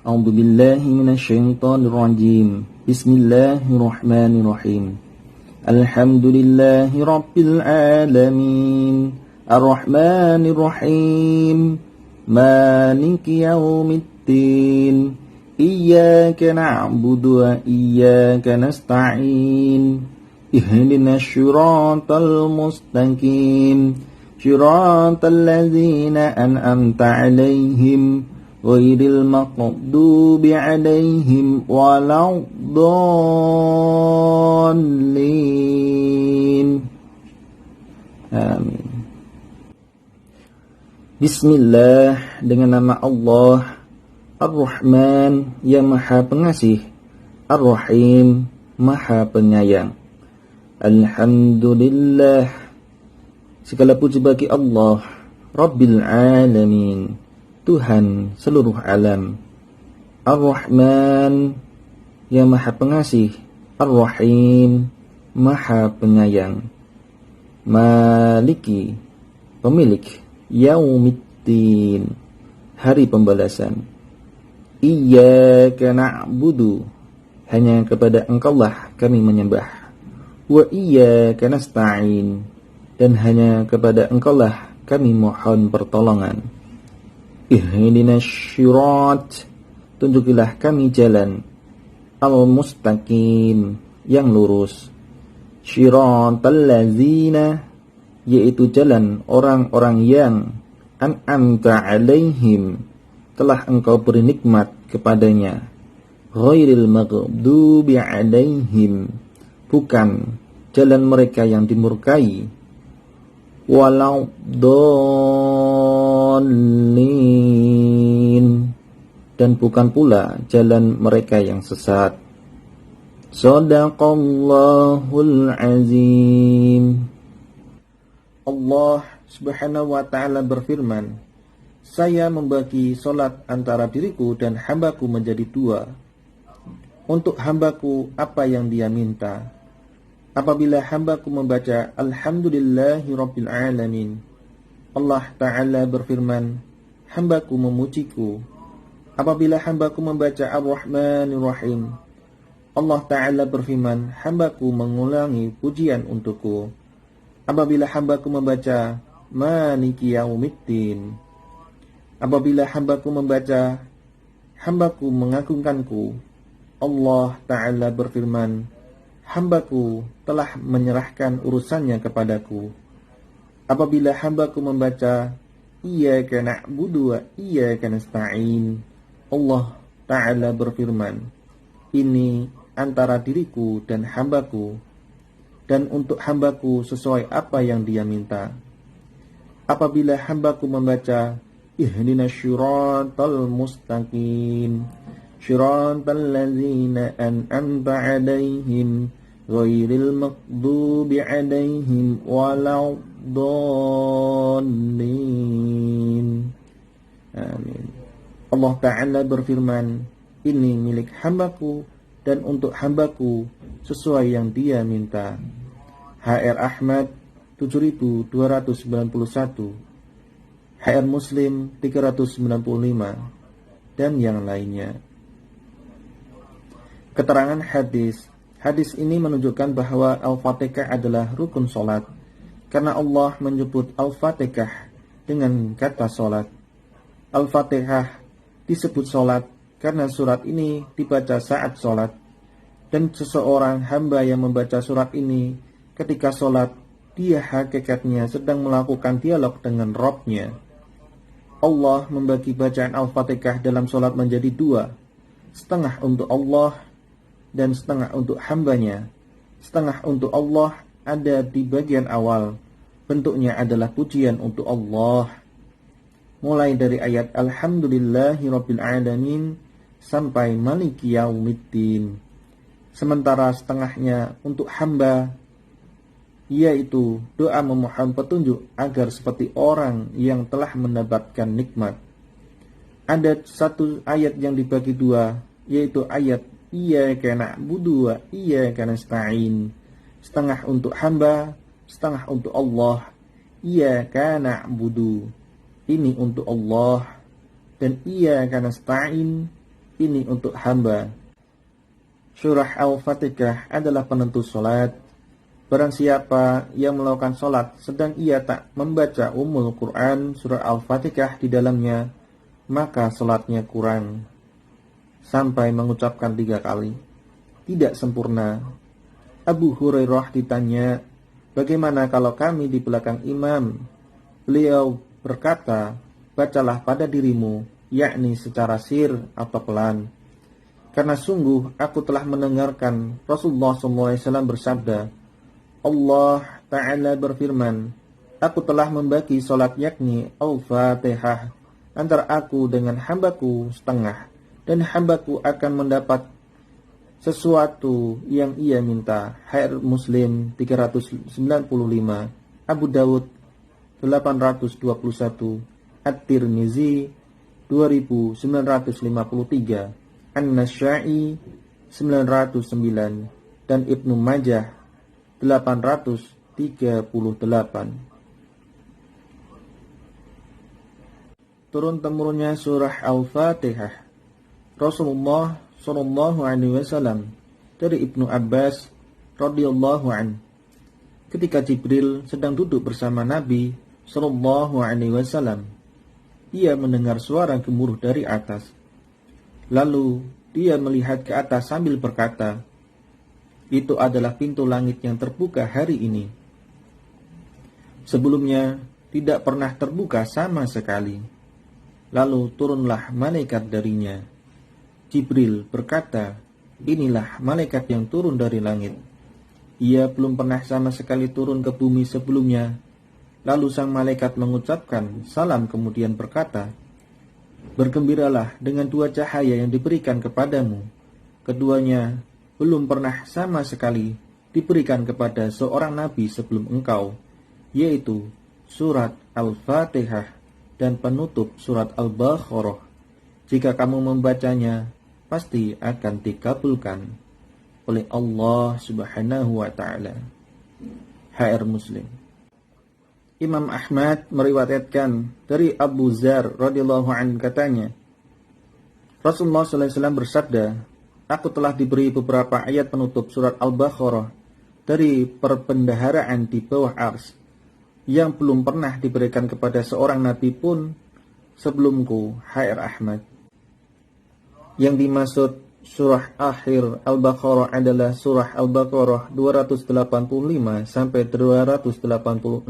A'udzu billahi minasyaitonir rajim. Bismillahirrahmanirrahim. Alhamdulillahi rabbil alamin. Arrahmanir rahim. Maliki yaumiddin. Iyyaka na'budu wa iyyaka nasta'in. Ihdinas siratal mustaqim. Siratal ladzina an'amta 'alaihim ghairil maghdubi 'alaihim waladdallin. Amin. Bismillah, dengan nama Allah Ar-Rahman, yang Maha Pengasih, Ar-Rahim, Maha Penyayang. Alhamdulillah, segala puji bagi Allah, Rabbil Alamin, Tuhan seluruh alam. Ar-Rahman, yang Maha Pengasih, Ar-Rahim, Maha Penyayang. Maliki, pemilik, Yaumiddin, hari pembalasan. Iyyaka na'budu, hanya kepada Engkaulah kami menyembah. Wa iyyaka nasta'in, dan hanya kepada Engkaulah kami mohon pertolongan. Ihdinas syirat, tunjukilah kami jalan. Al-mustaqim, yang lurus. Syiratal ladzina, yaitu jalan orang-orang yang an'amta 'alaihim, telah Engkau beri nikmat kepadanya. Ghairil maghdubi 'alaihim, bukan jalan mereka yang dimurkai. Waladdallin, dan bukan pula jalan mereka yang sesat. Shadaqallahul azim. Allah Subhanahu wa ta'ala berfirman, saya membagi solat antara diriku dan hambaku menjadi dua. Untuk hambaku apa yang dia minta. Apabila hambaku membaca Alhamdulillahi Rabbil Alamin, Allah Ta'ala berfirman, hambaku memujiku. Apabila hambaku membaca Ar-Rahmanir Rahim, Allah Ta'ala berfirman, hambaku mengulangi pujian untukku. Apabila hambaku membaca Maliki Yaumiddin, apabila hambaku membaca hambaku mengagungkanku, Allah Ta'ala berfirman, hambaku telah menyerahkan urusannya kepadaku. Apabila hambaku membaca Iyyaka na'budu wa iyyaka nasta'in, Allah Ta'ala berfirman, ini antara diriku dan hambaku, dan untuk hambaku sesuai apa yang dia minta. Apabila hambaku membaca Ihdinas siratal mustaqim, siratal ladzina an'amta 'alaihim ghairil maghdubi 'alaihim waladdallin. Amin. Allah Ta'ala berfirman, ini milik hambaku dan untuk hambaku sesuai yang dia minta. HR Ahmad 7291, HR Muslim 395, dan yang lainnya. Keterangan hadis. Hadis ini menunjukkan bahwa Al-Fatihah adalah rukun solat, karena Allah menyebut Al-Fatihah dengan kata solat. Al-Fatihah disebut solat karena surat ini dibaca saat solat, dan seseorang hamba yang membaca surat ini ketika solat, dia hakikatnya sedang melakukan dialog dengan Rabb-Nya. Allah membagi bacaan Al-Fatihah dalam solat menjadi dua, setengah untuk Allah dan setengah untuk hambanya. Setengah untuk Allah ada di bagian awal, bentuknya adalah pujian untuk Allah, mulai dari ayat Alhamdulillahi Rabbil Alamin sampai Maliki Yaumiddin. Sementara setengahnya untuk hamba, yaitu doa memohon petunjuk agar seperti orang yang telah mendapatkan nikmat. Ada satu ayat yang dibagi dua, yaitu ayat Iyyaka na'budu wa iyyaka nasta'in. Setengah untuk hamba, setengah untuk Allah. Iyyaka na'budu, ini untuk Allah, dan iyyaka nasta'in, ini untuk hamba. Surah Al-Fatihah adalah penentu solat. Barang siapa yang melakukan solat sedang ia tak membaca Ummul Quran surah Al-Fatihah di dalamnya, maka solatnya kurang. Sampai mengucapkan 3 kali. Tidak sempurna. Abu Hurairah ditanya, bagaimana kalau kami di belakang imam? Beliau berkata, bacalah pada dirimu, yakni secara sir atau pelan. Karena sungguh aku telah mendengarkan Rasulullah SAW bersabda, Allah Ta'ala berfirman, aku telah membagi solat yakni Al-Fatihah antara aku dengan hambaku setengah, dan hambaku akan mendapat sesuatu yang ia minta. HR Muslim 395, Abu Dawud 821, At-Tirmizi 2953, An-Nasyai 909, dan Ibnu Majah 838. Turun-temurunnya surah Al-Fatihah. Rasulullah Shallallahu Alaihi Wasallam dari Ibnu Abbas radhiyallahu an, ketika Jibril sedang duduk bersama Nabi Shallallahu Alaihi Wasallam, ia mendengar suara gemuruh dari atas. Lalu dia melihat ke atas sambil berkata, itu adalah pintu langit yang terbuka hari ini. Sebelumnya tidak pernah terbuka sama sekali. Lalu turunlah malaikat darinya. Jibril berkata, inilah malaikat yang turun dari langit. Ia belum pernah sama sekali turun ke bumi sebelumnya. Lalu sang malaikat mengucapkan salam kemudian berkata, bergembiralah dengan 2 cahaya yang diberikan kepadamu. Keduanya belum pernah sama sekali diberikan kepada seorang nabi sebelum engkau, yaitu surat Al-Fatihah dan penutup surat Al-Baqarah. Jika kamu membacanya, pasti akan dikabulkan oleh Allah Subhanahu wa Ta'ala. HR Muslim. Imam Ahmad meriwayatkan dari Abu Dzar radhiyallahu anhu katanya, Rasulullah SAW bersabda, aku telah diberi beberapa ayat penutup surat Al-Baqarah dari perbendaharaan di bawah ars yang belum pernah diberikan kepada seorang nabi pun sebelumku. HR Ahmad. Yang dimaksud surah akhir Al-Baqarah adalah surah Al-Baqarah 285 sampai 286,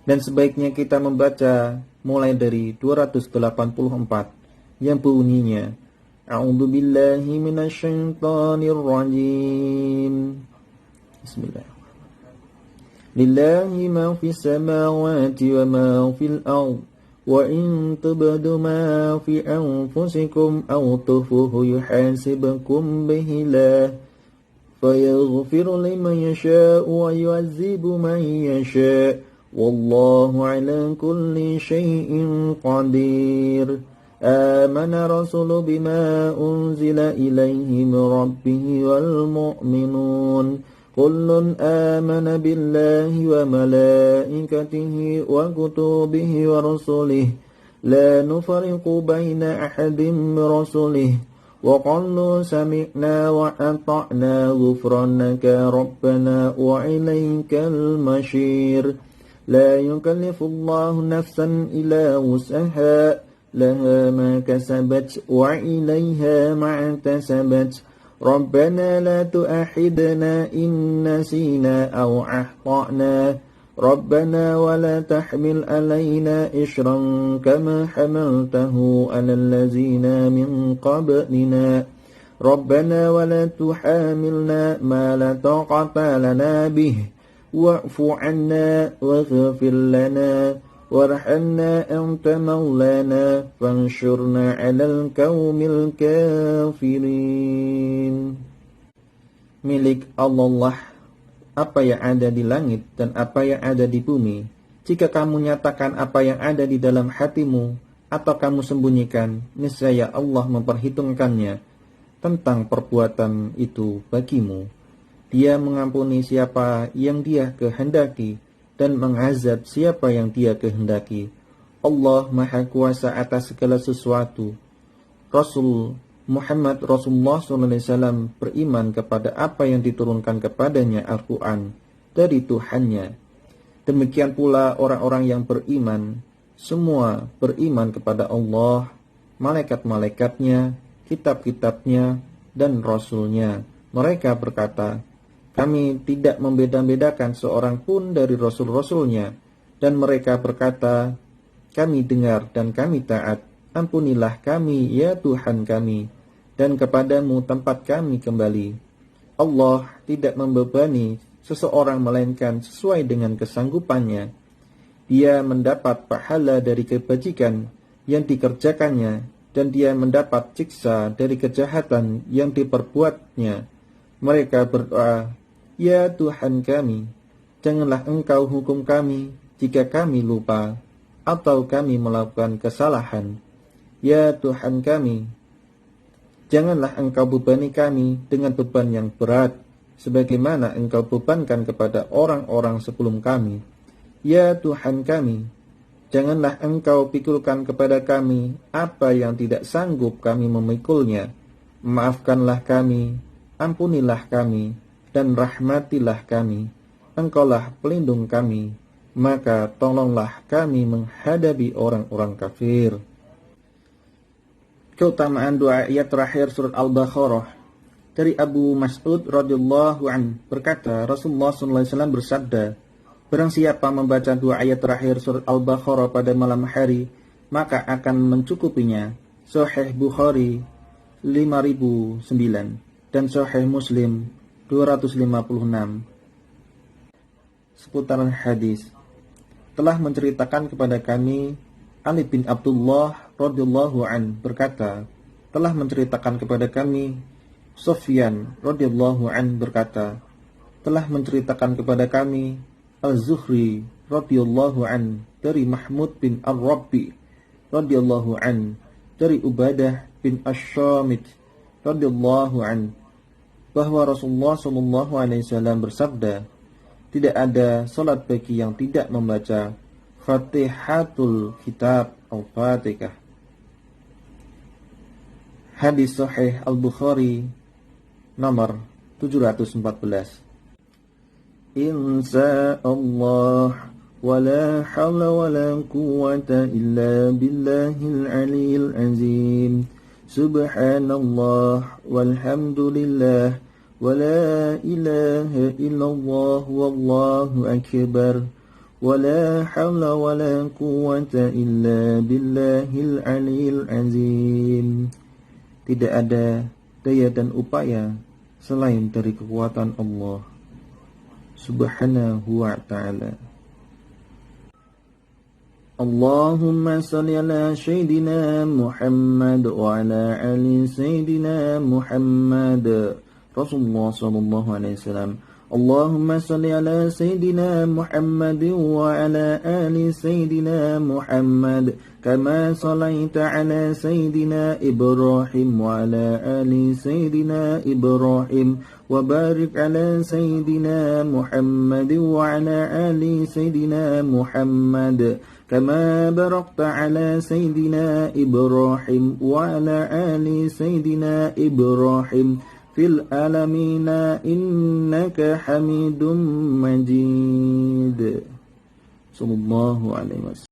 dan sebaiknya kita membaca mulai dari 284 yang bunyinya, A'udzu billahi minasyaitonir rajim. Bismillahirrahmanirrahim. Lillahi ma fis samawati wa ma fil ardh wa in tubdu ma fi anfusikum aw tukhfuhu yuhasibkum bihi la fayaghfiru liman yasha'u wa yu'adzibu man yasha' wallahu ala kulli syai'in qadir. آمن رسول بما أنزل إليه من ربه والمؤمنون كل آمن بالله وملائكته وكتبه ورسله لا نفرق بين أحد من رسله وقالوا سمعنا وأطعنا غفرانك ربنا وإليك المصير لا يكلف الله نفسا إلا وسعها لها ما كسبت وإليها ما اكتسبت ربنا لا تؤاخذنا إن نسينا أو أخطأنا ربنا ولا تحمل علينا إصرا كما حملته على الذين من قبلنا ربنا ولا تحاملنا ما لا طاقة لنا به واعف عنا واغفر لنا warhamna anta maulana fansurna 'alal qaumil kafirin. Milik Allah apa yang ada di langit dan apa yang ada di bumi. Jika kamu nyatakan apa yang ada di dalam hatimu atau kamu sembunyikan, niscaya Allah memperhitungkannya tentang perbuatan itu bagimu. Dia mengampuni siapa yang Dia kehendaki dan mengazab siapa yang Dia kehendaki. Allah Maha Kuasa atas segala sesuatu. Rasulullah SAW beriman kepada apa yang diturunkan kepadanya Al-Quran dari Tuhannya. Demikian pula orang-orang yang beriman, semua beriman kepada Allah, malaikat-malaikatnya, kitab-kitabnya, dan Rasulnya. Mereka berkata, kami tidak membeda-bedakan seorang pun dari Rasul-Rasulnya. Dan mereka berkata, kami dengar dan kami taat. Ampunilah kami, ya Tuhan kami, dan kepadamu tempat kami kembali. Allah tidak membebani seseorang melainkan sesuai dengan kesanggupannya. Dia mendapat pahala dari kebajikan yang dikerjakannya, dan dia mendapat siksa dari kejahatan yang diperbuatnya. Mereka berdoa, ya Tuhan kami, janganlah Engkau hukum kami jika kami lupa atau kami melakukan kesalahan. Ya Tuhan kami, janganlah Engkau bebani kami dengan beban yang berat, sebagaimana Engkau bebankan kepada orang-orang sebelum kami. Ya Tuhan kami, janganlah Engkau pikulkan kepada kami apa yang tidak sanggup kami memikulnya. Maafkanlah kami, ampunilah kami, dan rahmatilah kami. Engkaulah pelindung kami, maka tolonglah kami menghadapi orang-orang kafir. Keutamaan dua ayat terakhir surat Al-Baqarah. Dari Abu Mas'ud radhiyallahu anhu berkata, Rasulullah SAW bersabda, barang siapa membaca dua ayat terakhir surat Al-Baqarah pada malam hari, maka akan mencukupinya. Sahih Bukhari 5009 dan Sahih Muslim 256. Seputaran hadis. Telah menceritakan kepada kami Ali bin Abdullah radhiyallahu an berkata, telah menceritakan kepada kami Sufyan radhiyallahu an berkata, telah menceritakan kepada kami Az-Zuhri radhiyallahu an dari Mahmud bin Ar-Rabbi radhiyallahu an dari Ubadah bin Asy-Syamit radhiyallahu an bahwa Rasulullah SAW bersabda, tidak ada salat bagi yang tidak membaca Fatihatul Kitab Al-Fatihah. Hadis Sahih Al-Bukhari nomor 714. Insyaallah wala hawla wala quwwata illa billahil aliyyil azim. Subhanallah walhamdulillah wala ilaha illallah wallahu akbar. ولا حول ولا قوة إلا بالله العلي العظيم. Tidak ada daya dan upaya selain dari kekuatan Allah Subhanahu wa ta'ala. Allahumma salli ala Sayyidina Muhammad wa ala ali Sayyidina Muhammad. Rasulullah sallallahu alaihi wasallam. Allahumma salli ala Sayyidina Muhammad wa ala ali Sayyidina Muhammad kama sallaita ala Sayyidina Ibrahim wa ala ali Sayyidina Ibrahim wa barik ala Sayyidina Muhammad wa ala ali Sayyidina Muhammad kama barakta ala Sayyidina Ibrahim wa ala ali Sayyidina Ibrahim fil alamina innaka hamidum majid. Sallallahu alaihi wasallam.